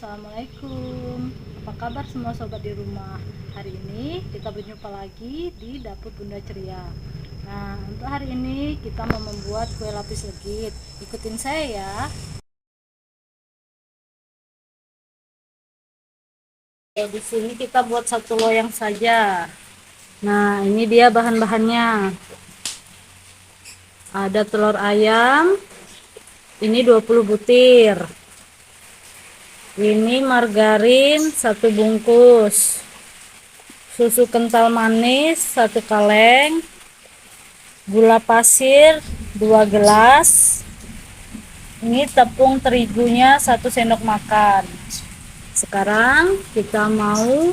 Assalamualaikum. Apa kabar semua sobat di rumah? Hari ini kita berjumpa lagi di dapur Bunda Ceria. Nah, untuk hari ini kita mau membuat kue lapis legit. Ikutin saya ya. Di sini kita buat satu loyang saja. Nah, ini dia bahan-bahannya. Ada telur ayam. Ini 20 butir. Ini margarin 1 bungkus, susu kental manis 1 kaleng, gula pasir 2 gelas, ini tepung terigunya 1 sendok makan. Sekarang kita mau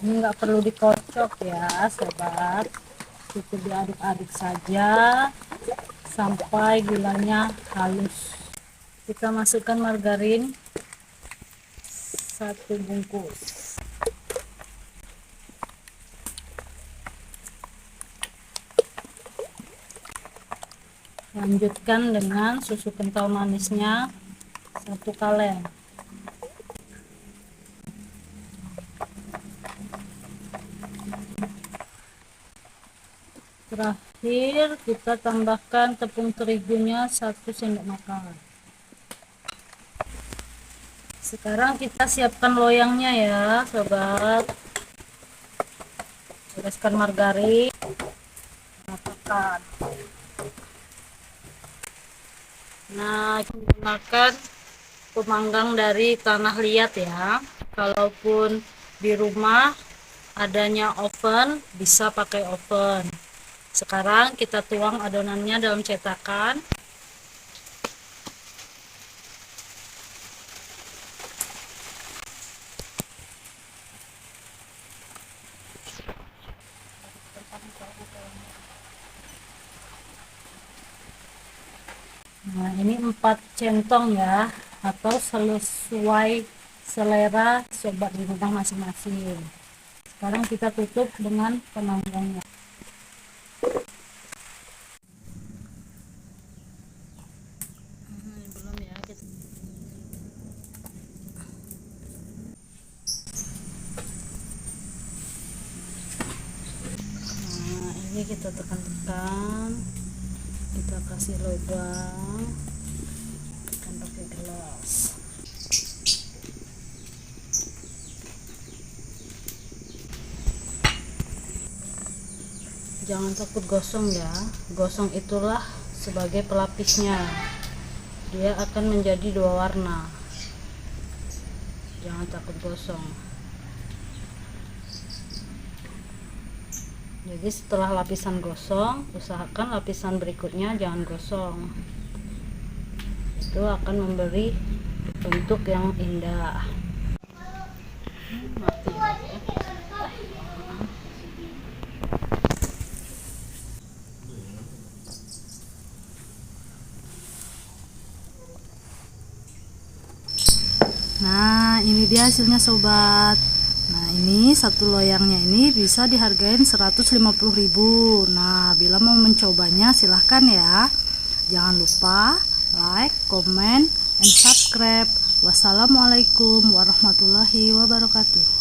ini nggak perlu dikocok ya sobat, cukup diaduk-aduk saja sampai gulanya halus. Kita masukkan margarin 1 bungkus, lanjutkan dengan susu kental manisnya 1 kaleng. Terakhir kita tambahkan tepung terigunya 1 sendok makan. Sekarang kita siapkan loyangnya ya sobat. Oleskan margarin, ratakan. Nah, gunakan pemanggang dari tanah liat ya. Kalaupun di rumah adanya oven, bisa pakai oven. Sekarang kita tuang adonannya dalam cetakan. Nah, ini 4 centong ya, atau sesuai selera sobat di rumah masing-masing. Sekarang kita tutup dengan pemanggangnya. Nah, ini kita tekan-tekan, kita kasih lubang, tekan pakai gelas. Jangan takut gosong ya, gosong itulah sebagai pelapisnya, dia akan menjadi 2 warna. Jangan takut gosong. Jadi setelah lapisan gosong, usahakan lapisan berikutnya jangan gosong, itu akan memberi bentuk yang indah. Nah, ini dia hasilnya sobat. Nah, ini satu loyangnya ini bisa dihargain 150.000. Nah, bila mau mencobanya silahkan ya. Jangan lupa like, comment, and subscribe. Wassalamualaikum warahmatullahi wabarakatuh.